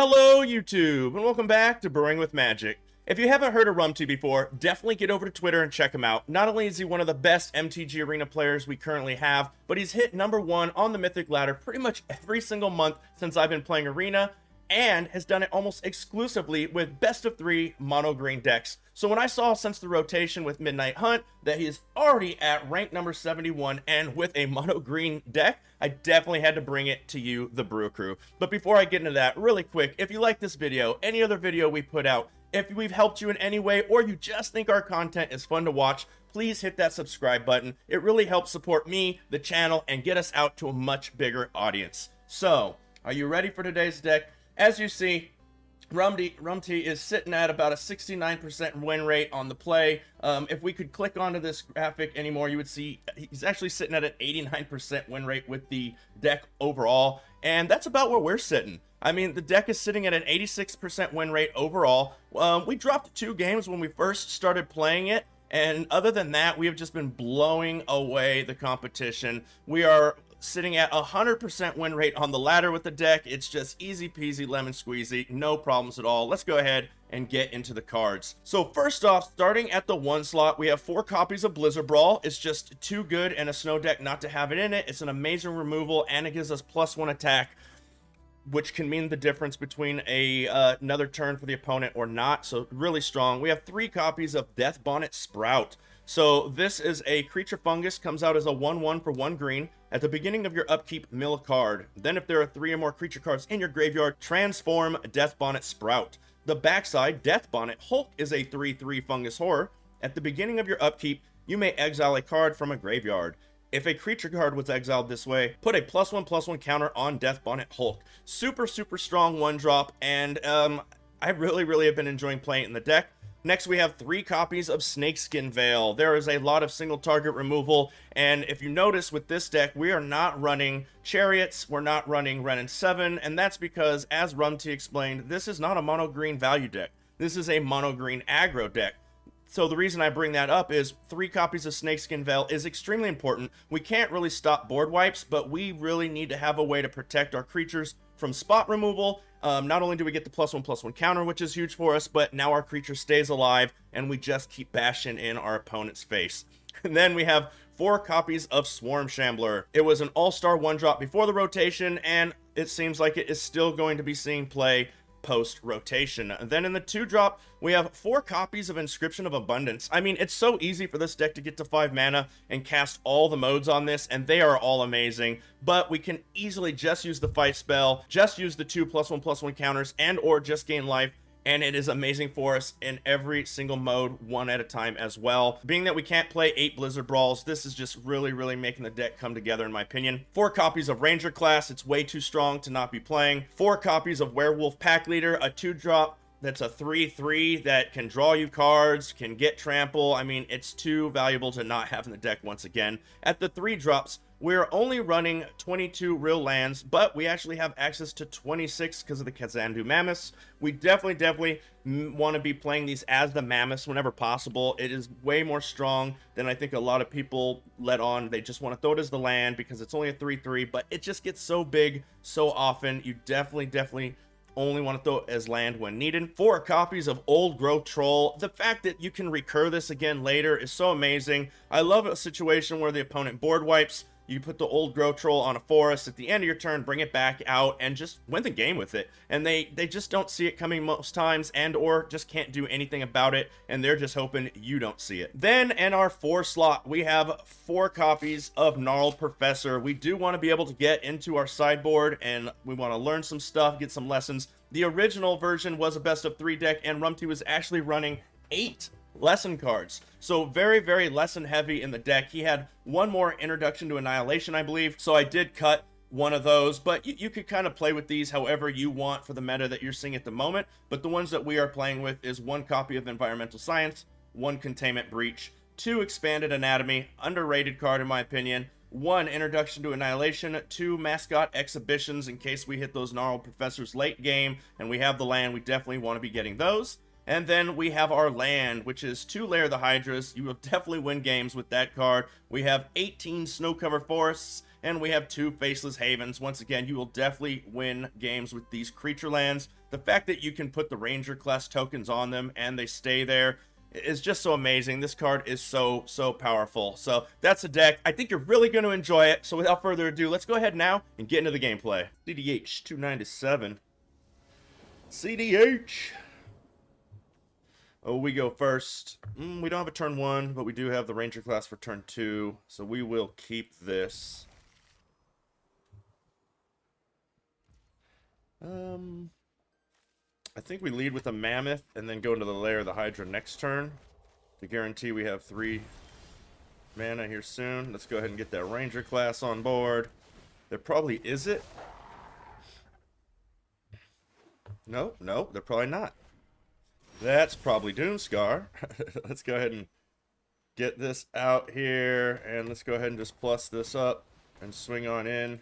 Hello YouTube, and welcome back to Brewing with Magic. If you haven't heard of Rumty before, definitely get over to Twitter and check him out. Not only is he one of the best MTG Arena players we currently have, but he's hit #1 on the Mythic ladder pretty much every single month since I've been playing Arena, and has done it almost exclusively with best of 3 mono green decks. So when I saw since the rotation with Midnight Hunt that he is already at rank number 71 and with a mono green deck, I definitely had to bring it to you, the Brew Crew. But before I get into that, really quick, if you like this video, any other video we put out, if we've helped you in any way, or you just think our content is fun to watch, please hit that subscribe button. It really helps support me, the channel, and get us out to a much bigger audience. So, are you ready for today's deck? As you see, Rumty is sitting at about a 69% win rate on the play. If we could click onto this graphic anymore, you would see he's actually sitting at an 89% win rate with the deck overall, and that's about where we're sitting. I mean, the deck is sitting at an 86% win rate overall. We dropped 2 games when we first started playing it, and other than that, we have just been blowing away the competition. We are sitting at 100% win rate on the ladder with the deck. It's just easy peasy lemon squeezy, no problems at all. Let's go ahead and get into the cards. So first off, starting at the 1 slot, we have 4 copies of Blizzard Brawl. It's just too good in a snow deck not to have it in it. It's an amazing removal, and it gives us +1 attack, which can mean the difference between another turn for the opponent or not. So really strong. We have 3 copies of Death Bonnet Sprout. So this is a creature fungus, comes out as a 1/1 for 1 green. At the beginning of your upkeep, mill a card. Then if there are 3 or more creature cards in your graveyard, transform Death Bonnet Sprout. The backside, Death Bonnet Hulk, is a 3/3 fungus horror. At the beginning of your upkeep, you may exile a card from a graveyard. If a creature card was exiled this way, put a +1/+1 counter on Death Bonnet Hulk. Super strong 1-drop, and I really have been enjoying playing it in the deck. Next, we have 3 copies of Snakeskin Veil. There is a lot of single target removal, and if you notice with this deck, we are not running Chariots, we're not running Ren and 7, and that's because, as Rumty explained, this is not a mono green value deck. This is a mono green aggro deck. So the reason I bring that up is 3 copies of Snakeskin Veil is extremely important. We can't really stop board wipes, but we really need to have a way to protect our creatures from spot removal. Not only do we get the +1/+1 counter, which is huge for us, but now our creature stays alive, and we just keep bashing in our opponent's face. And then we have 4 copies of Swarm Shambler. It was an all-star 1-drop before the rotation, and it seems like it is still going to be seeing play post-rotation. And then in the 2-drop, we have 4 copies of Inscription of Abundance. I mean, it's so easy for this deck to get to 5 mana and cast all the modes on this, and they are all amazing, but we can easily just use the fight spell, just use the 2 +1/+1 counters, and or just gain life, and it is amazing for us in every single mode, 1 at a time as well. Being that we can't play 8 Blizzard Brawls, this is just really making the deck come together, in my opinion. 4 copies of Ranger Class, it's way too strong to not be playing. 4 copies of Werewolf Pack Leader, a 2-drop that's a 3/3 that can draw you cards, can get trample. I mean, it's too valuable to not have in the deck once again. At the 3 drops, we're only running 22 real lands, but we actually have access to 26 because of the Kazandu Mammoths. We definitely want to be playing these as the Mammoths whenever possible. It is way more strong than I think a lot of people let on. They just want to throw it as the land because it's only a 3/3, but it just gets so big so often. You definitely only want to throw it as land when needed. 4 copies of Old Growth Troll. The fact that you can recur this again later is so amazing. I love a situation where the opponent board wipes. You put the Old Growth Troll on a forest at the end of your turn, bring it back out, and just win the game with it. And they just don't see it coming most times, and or just can't do anything about it, and they're just hoping you don't see it. Then in our 4 slot, we have 4 copies of Gnarled Professor. We do want to be able to get into our sideboard, and we want to learn some stuff, get some lessons. The original version was a best of 3 deck, and Rumty was actually running 8 lesson cards, so very lesson heavy in the deck. He had 1 more Introduction to Annihilation, I believe, so I did cut 1 of those, but you could kind of play with these however you want for the meta that you're seeing at the moment. But the ones that we are playing with is 1 copy of Environmental Science, 1 Containment Breach, 2 Expanded Anatomy, underrated card in my opinion, 1 Introduction to Annihilation, 2 Mascot Exhibitions in case we hit those Gnarled Professors late game and we have the land. We definitely want to be getting those. And then we have our land, which is 2 Lair the Hydras. You will definitely win games with that card. We have 18 snow-covered forests, and we have 2 Faceless Havens. Once again, you will definitely win games with these creature lands. The fact that you can put the Ranger class tokens on them and they stay there is just so amazing. This card is so powerful. So that's a deck. I think you're really going to enjoy it. So without further ado, let's go ahead now and get into the gameplay. CDH 297. CDH. Oh, we go first. We don't have a turn 1, but we do have the Ranger class for turn 2. So we will keep this. I think we lead with a Mammoth and then go into the Lair of the Hydra next turn to guarantee we have 3 mana here soon. Let's go ahead and get that Ranger class on board. There probably is it. No, they're probably not. That's probably Doomscar. Let's go ahead and get this out here, and let's go ahead and just plus this up and swing on in.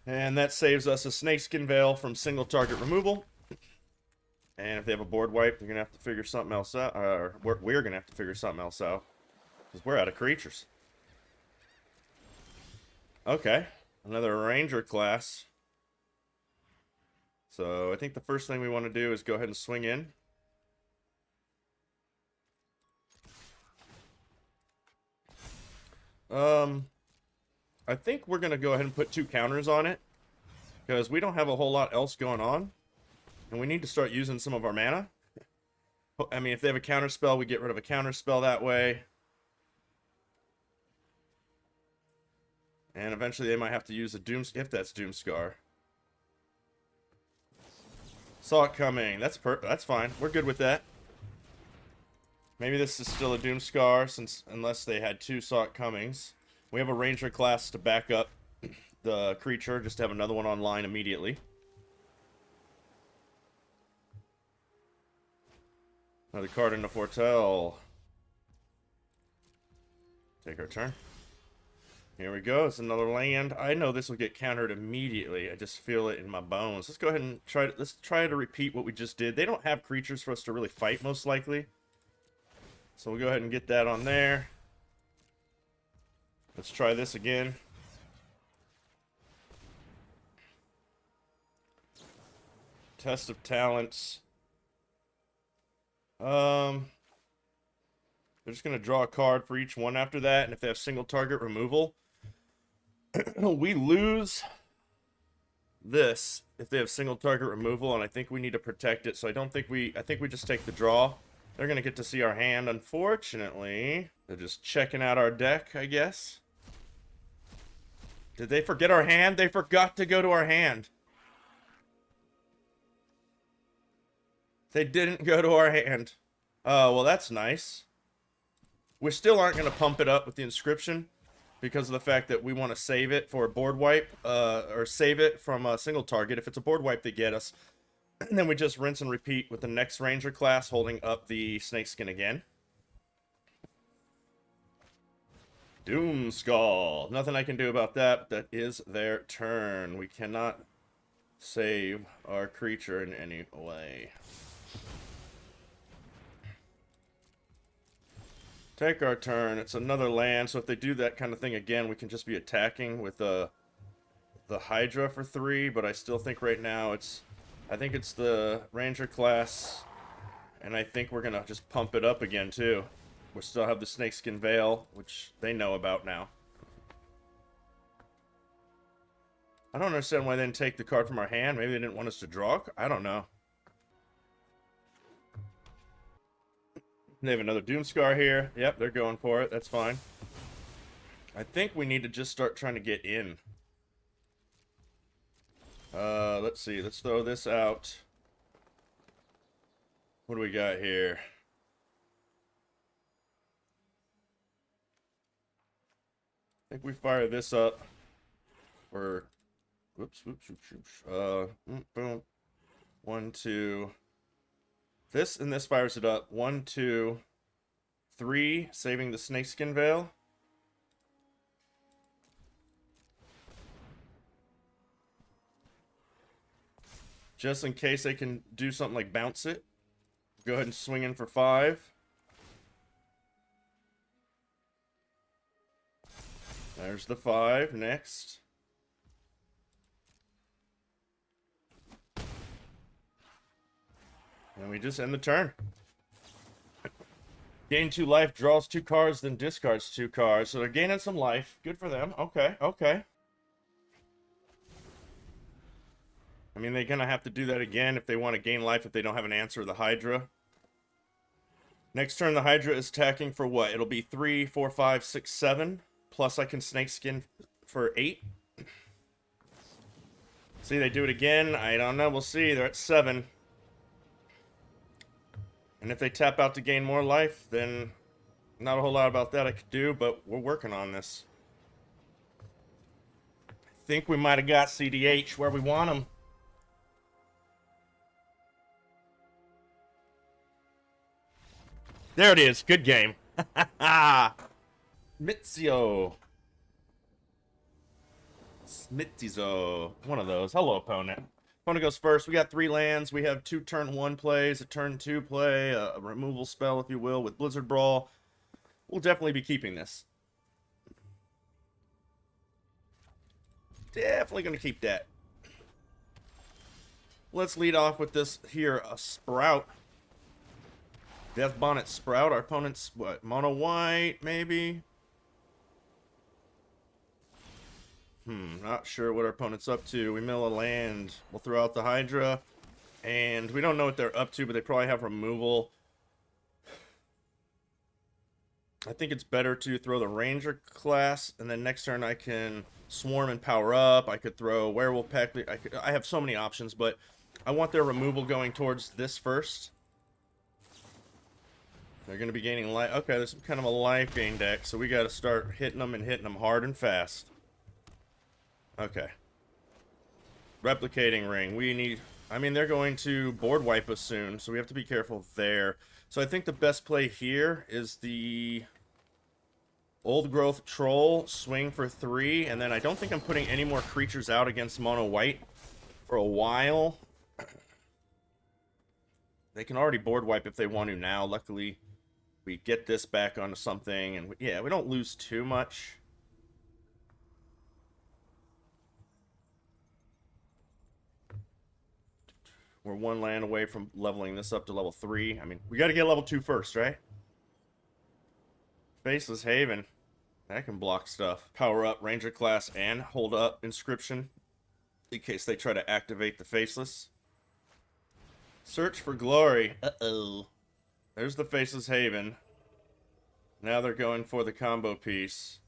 And that saves us a Snakeskin Veil from single target removal. And if they have a board wipe, they're going to have to figure something else out. Or we're going to have to figure something else out. Because we're out of creatures. Okay. Another Ranger class. So I think the first thing we want to do is go ahead and swing in. I think we're going to go ahead and put 2 counters on it. Because we don't have a whole lot else going on. And we need to start using some of our mana. I mean, if they have a counter spell, we get rid of a counter spell that way. And eventually they might have to use a if that's Doomscar. Saw it coming. That's fine. We're good with that. Maybe this is still a Doomscar, unless they had 2 Saw It Comings. We have a Ranger class to back up the creature, just to have another one online immediately. Another card in the Foretell. Take our turn. Here we go. It's another land. I know this will get countered immediately. I just feel it in my bones. Let's go ahead and let's try to repeat what we just did. They don't have creatures for us to really fight, most likely. So we'll go ahead and get that on there. Let's try this again. Test of Talents. They're just going to draw a card for each one after that. And if they have single target removal, we lose this if they have single target removal, and I think we need to protect it. So I think we just take the draw. They're going to get to see our hand, unfortunately. They're just checking out our deck, I guess. Did they forget our hand? They forgot to go to our hand. They didn't go to our hand. Oh, well, that's nice. We still aren't going to pump it up with the inscription because of the fact that we want to save it for a board wipe, or save it from a single target. If it's a board wipe, they get us. And then we just rinse and repeat with the next Ranger class holding up the Snakeskin again. Doomskull. Nothing I can do about that. That is their turn. We cannot save our creature in any way. Take our turn. It's another land, so if they do that kind of thing again, we can just be attacking with the Hydra for 3, but I still think right now I think it's the Ranger class, and I think we're gonna just pump it up again too. We still have the Snakeskin Veil, which they know about now. I don't understand why they didn't take the card from our hand. Maybe they didn't want us to draw. I don't know. They have another Doomscar here. Yep, they're going for it. That's fine. I think we need to just start trying to get in. Let's see. Let's throw this out. What do we got here? I think we fire this up. Or, whoops. Boom. 1, 2. This and this fires it up. 1, 2, 3, saving the Snakeskin Veil. Just in case they can do something like bounce it. Go ahead and swing in for 5. There's the 5. Next. And we just end the turn. Gain 2 life, draws 2 cards, then discards 2 cards. So they're gaining some life. Good for them. Okay, okay. I mean, they're going to have to do that again if they want to gain life if they don't have an answer to the Hydra. Next turn, the Hydra is attacking for what? It'll be 3, 4, 5, 6, 7. Plus I can Snakeskin for 8. See, they do it again. I don't know. We'll see. They're at 7. And if they tap out to gain more life, then not a whole lot about that I could do, but we're working on this. I think we might have got CDH where we want them. There it is. Good game. Mizio. Smitzizo. One of those. Hello, opponent. Opponent goes first. We got 3 lands. We have 2 turn 1 plays, a turn 2 play, a removal spell, if you will, with Blizzard Brawl. We'll definitely be keeping this. Definitely going to keep that. Let's lead off with this here, a Sprout. Death Bonnet Sprout. Our opponent's, what, mono white, maybe? Not sure what our opponent's up to. We mill a land. We'll throw out the Hydra. And we don't know what they're up to, but they probably have removal. I think it's better to throw the Ranger class, and then next turn I can swarm and power up. I could throw Werewolf Pack. I have so many options, but I want their removal going towards this first. They're going to be gaining life. Okay, there's some kind of a life gain deck, so we got to start hitting them hard and fast. Okay. Replicating ring. We need... I mean, they're going to board wipe us soon, so we have to be careful there. So I think the best play here is the Old Growth Troll, swing for 3, and then I don't think I'm putting any more creatures out against mono white for a while. They can already board wipe if they want to now. Luckily, we get this back onto something, and yeah, we don't lose too much. We're 1 land away from leveling this up to level 3. I mean, we got to get level 2 first, right? Faceless Haven. That can block stuff. Power up Ranger class and hold up Inscription in case they try to activate the Faceless. Search for Glory. Uh-oh. There's the Faceless Haven. Now they're going for the combo piece.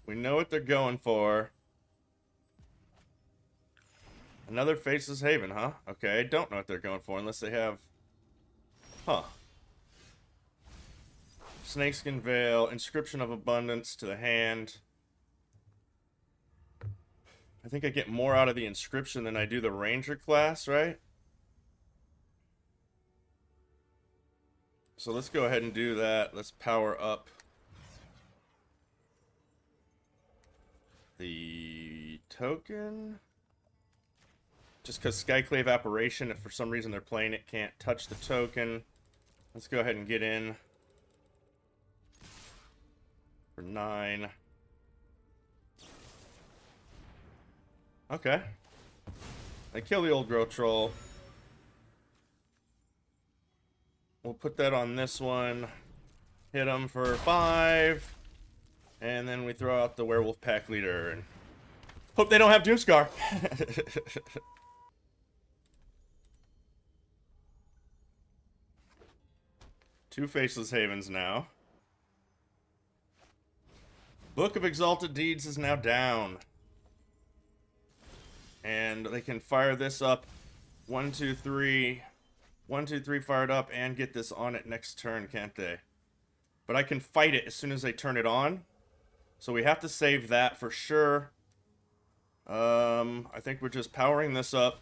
We know what they're going for. Another Faceless Haven, huh? Okay, I don't know what they're going for unless they have... Huh. Snakeskin Veil, Inscription of Abundance to the hand. I think I get more out of the Inscription than I do the Ranger class, right? So let's go ahead and do that. Let's power up the token. Just because Skyclave Apparition, if for some reason they're playing it, can't touch the token. Let's go ahead and get in for 9. Okay. They kill the Old Growth Troll. We'll put that on this one. Hit them for 5. And then we throw out the Werewolf Pack Leader. And hope they don't have Doomscar. 2 Faceless Havens now. Book of Exalted Deeds is now down. And they can fire this up. 1, 2, 3. 1, 2, 3 fired up and get this on it next turn, can't they? But I can fight it as soon as they turn it on. So we have to save that for sure. I think we're just powering this up.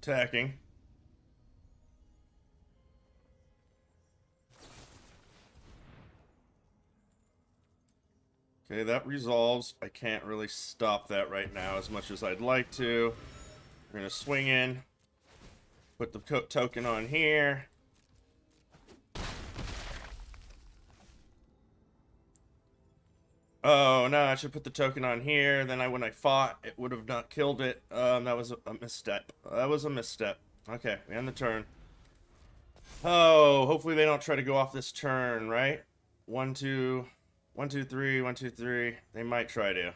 Attacking. Okay, that resolves. I can't really stop that right now as much as I'd like to. We're gonna swing in. Put the token on here. Oh, no, I should put the token on here. Then when I fought, it would have not killed it. That was a misstep. That was a misstep. Okay, we end the turn. Oh, hopefully they don't try to go off this turn, right? 1, 2, 1, 2, 3, 1, 2, 3. They might try to.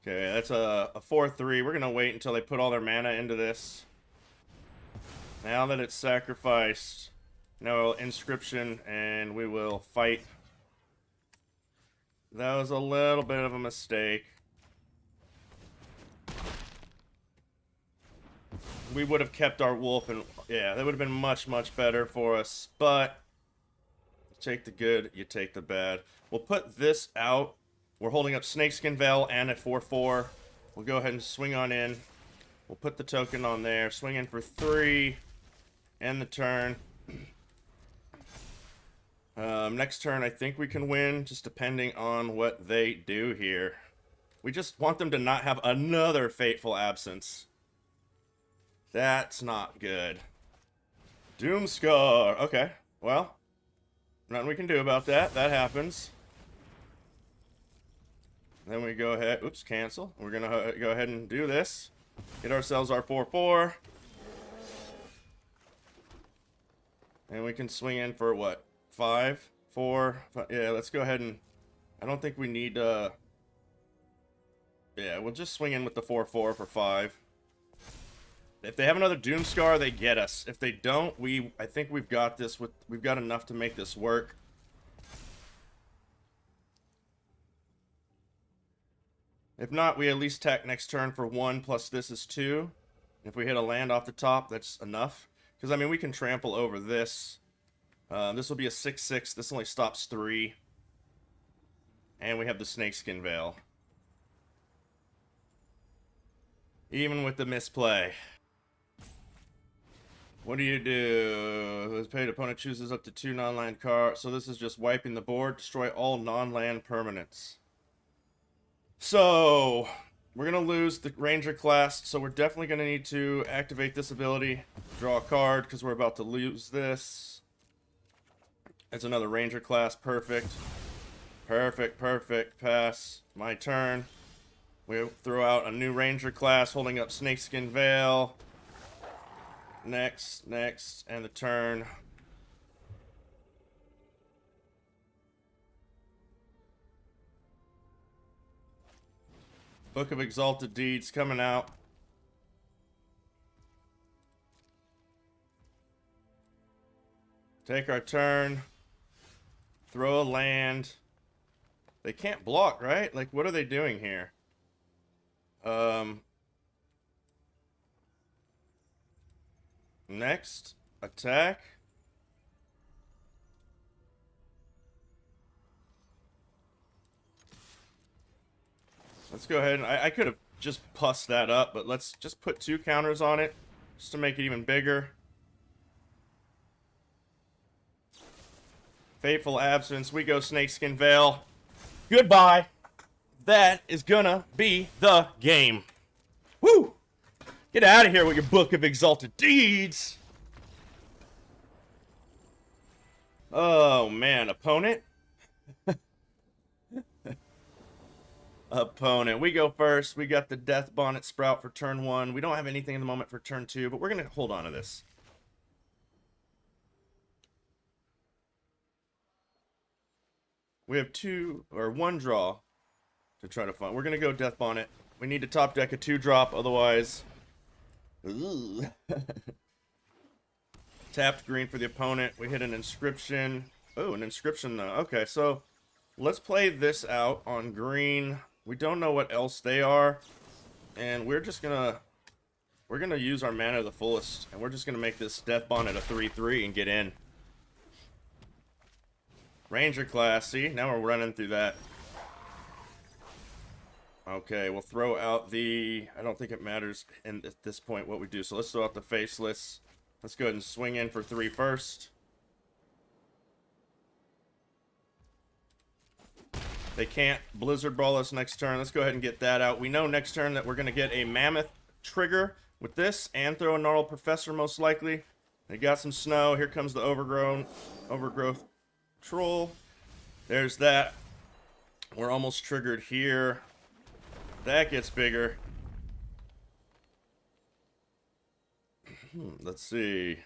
Okay, that's a 4-3. We're gonna wait until they put all their mana into this. Now that it's sacrificed, no inscription, and we will fight. That was a little bit of a mistake. We would have kept our wolf, and yeah, that would have been much, much better for us. But you take the good, you take the bad. We'll put this out. We're holding up Snakeskin Veil and a 4-4. We'll go ahead and swing on in. We'll put the token on there. Swing in for 3. End the turn. Next turn, I think we can win, just depending on what they do here. We just want them to not have another Fateful Absence. That's not good. Doomscar. Okay, well, nothing we can do about that. That happens. Then we go ahead, oops, cancel. We're gonna go ahead and do this. Get ourselves our 4-4. And we can swing in for what? 5, 4, 5. Yeah, let's go ahead and, I don't think we need, yeah, we'll just swing in with the 4-4 for 5. If they have another Doomscar, they get us. If they don't, I think we've got this, we've got enough to make this work. If not, we at least attack next turn for 1, plus this is 2. If we hit a land off the top, that's enough. Because, I mean, we can trample over this. This will be a 6-6. This only stops 3. And we have the Snakeskin Veil. Even with the misplay. What do you do? This paid opponent chooses up to 2 non-land cards. So this is just wiping the board. Destroy all non-land permanents. So, we're going to lose the Ranger class, so we're definitely going to need to activate this ability, draw a card, because we're about to lose this. It's another Ranger class, perfect. Perfect, perfect, pass. My turn. We throw out a new Ranger class, holding up Snakeskin Veil. Next, and the turn. Book of Exalted Deeds coming out. Take our turn. Throw a land. They can't block, right? Like, what are they doing here? Next. Attack. Let's go ahead and I could have just pussed that up, but let's just put 2 counters on it just to make it even bigger. Fateful Absence. We go Snakeskin Veil. Goodbye. That is gonna be the game. Woo! Get out of here with your Book of Exalted Deeds. Oh man, opponent. Opponent. We go first. We got the Death Bonnet Sprout for turn 1. We don't have anything in the moment for turn 2, but we're going to hold on to this. We have 1 draw to try to find. We're going to go Death Bonnet. We need to top deck a 2-drop, otherwise... Tapped green for the opponent. We hit an Inscription. Oh, an Inscription though. Okay, so let's play this out on green. We don't know what else they are, and we're gonna use our mana to the fullest, and we're just gonna make this Death Bonnet a 3/3 and get in. Ranger class, see? Now we're running through that. Okay, we'll throw out the... I don't think it matters at this point what we do. So let's throw out the Faceless. Let's go ahead and swing in for 3 first. They can't Blizzard Brawl us next turn. Let's go ahead and get that out. We know next turn that we're going to get a Mammoth trigger with this and throw a Gnarl Professor most likely. They got some snow. Here comes the Overgrowth Troll. There's that. We're almost triggered here. That gets bigger. Let's see.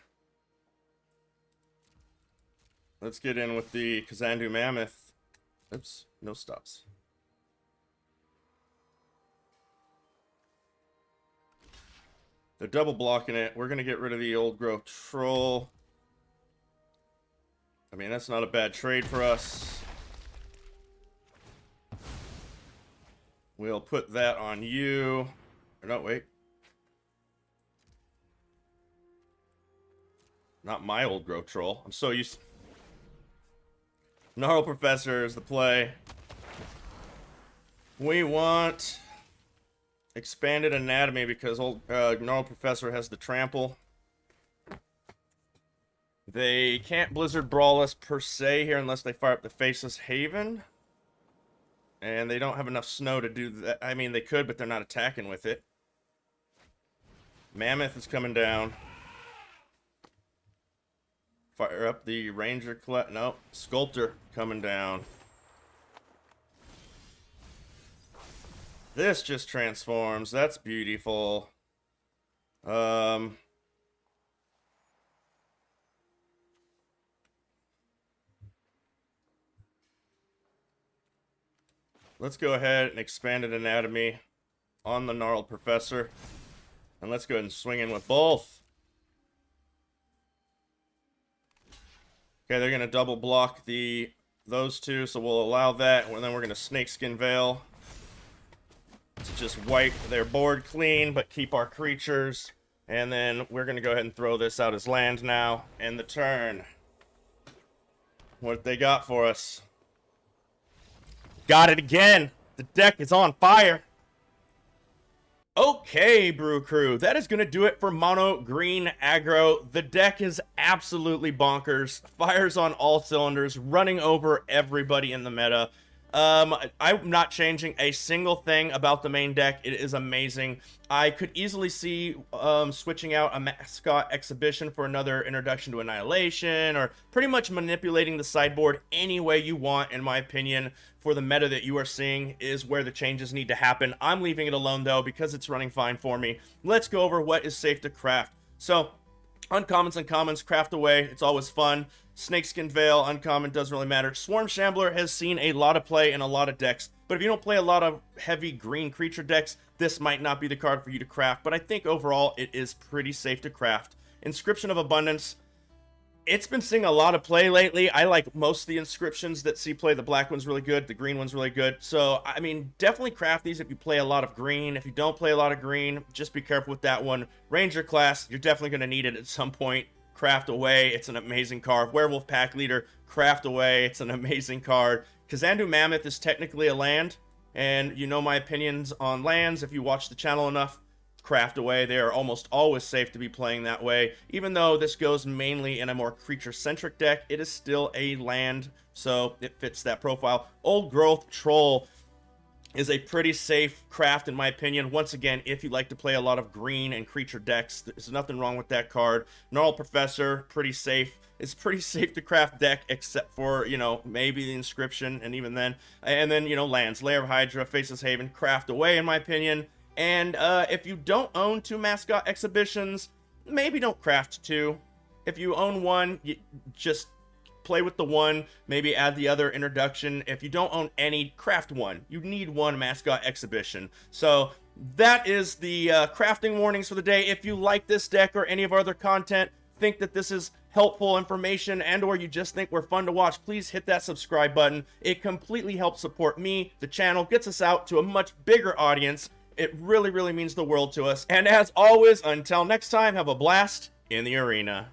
Let's get in with the Kazandu Mammoth. Oops, no stops. They're double blocking it. We're going to get rid of the Old Growth Troll. I mean, that's not a bad trade for us. We'll put that on you. Or no, wait. Not my Old Growth Troll. I'm so used to... Gnarl Professor is the play. We want Expanded Anatomy because old Gnarl Professor has the trample. They can't Blizzard Brawl us per se here unless they fire up the Faceless Haven. And they don't have enough snow to do that. I mean, they could, but they're not attacking with it. Mammoth is coming down. Fire up the Ranger no, Sculptor coming down. This just transforms. That's beautiful. Let's go ahead and Expanded Anatomy on the Gnarled Professor. And let's go ahead and swing in with both. Okay, they're going to double block those two, so we'll allow that. And then we're going to Snakeskin Veil to just wipe their board clean, but keep our creatures. And then we're going to go ahead and throw this out as land now. End the turn. What they got for us? Got it again. The deck is on fire. Okay, Brew Crew, that is going to do it for Mono Green Aggro. The deck is absolutely bonkers. Fires on all cylinders, running over everybody in the meta. I'm not changing a single thing about the main deck. It is amazing. I could easily see switching out a Mascot Exhibition for another Introduction to Annihilation, or pretty much manipulating the sideboard any way you want, in my opinion, for the meta that you are seeing is where the changes need to happen. I'm leaving it alone, though, because it's running fine for me. Let's go over what is safe to craft. So, uncommons and commons, craft away. It's always fun. Snakeskin Veil, uncommon, doesn't really matter. Swarm Shambler has seen a lot of play in a lot of decks, but if you don't play a lot of heavy green creature decks, this might not be the card for you to craft, but I think overall it is pretty safe to craft. Inscription of Abundance, it's been seeing a lot of play lately. I like most of the inscriptions that see play. The black one's really good, the green one's really good. So, I mean, definitely craft these if you play a lot of green. If you don't play a lot of green, just be careful with that one. Ranger class, you're definitely going to need it at some point. Craft away, it's an amazing card. Werewolf Pack Leader, craft away, it's an amazing card. Kazandu Mammoth is technically a land, and you know my opinions on lands. If you watch the channel enough, craft away. They are almost always safe to be playing that way. Even though this goes mainly in a more creature-centric deck, it is still a land, so it fits that profile. Old Growth Troll is a pretty safe craft, in my opinion. Once again, if you like to play a lot of green and creature decks, there's nothing wrong with that card. Gnarled Professor, pretty safe. It's pretty safe to craft deck, except for, you know, maybe the Inscription, and even then. And then, you know, lands. Lair of Hydra, Faceless Haven, craft away, in my opinion. And if you don't own 2 Mascot Exhibitions, maybe don't craft 2. If you own 1, you just play with the 1, maybe add the other Introduction. If you don't own any, craft 1. You need 1 Mascot Exhibition. So that is the crafting warnings for the day. If you like this deck or any of our other content, think that this is helpful information, and or you just think we're fun to watch, please hit that subscribe button. It completely helps support me, the channel, gets us out to a much bigger audience. It really, really means the world to us. And as always, until next time, have a blast in the arena.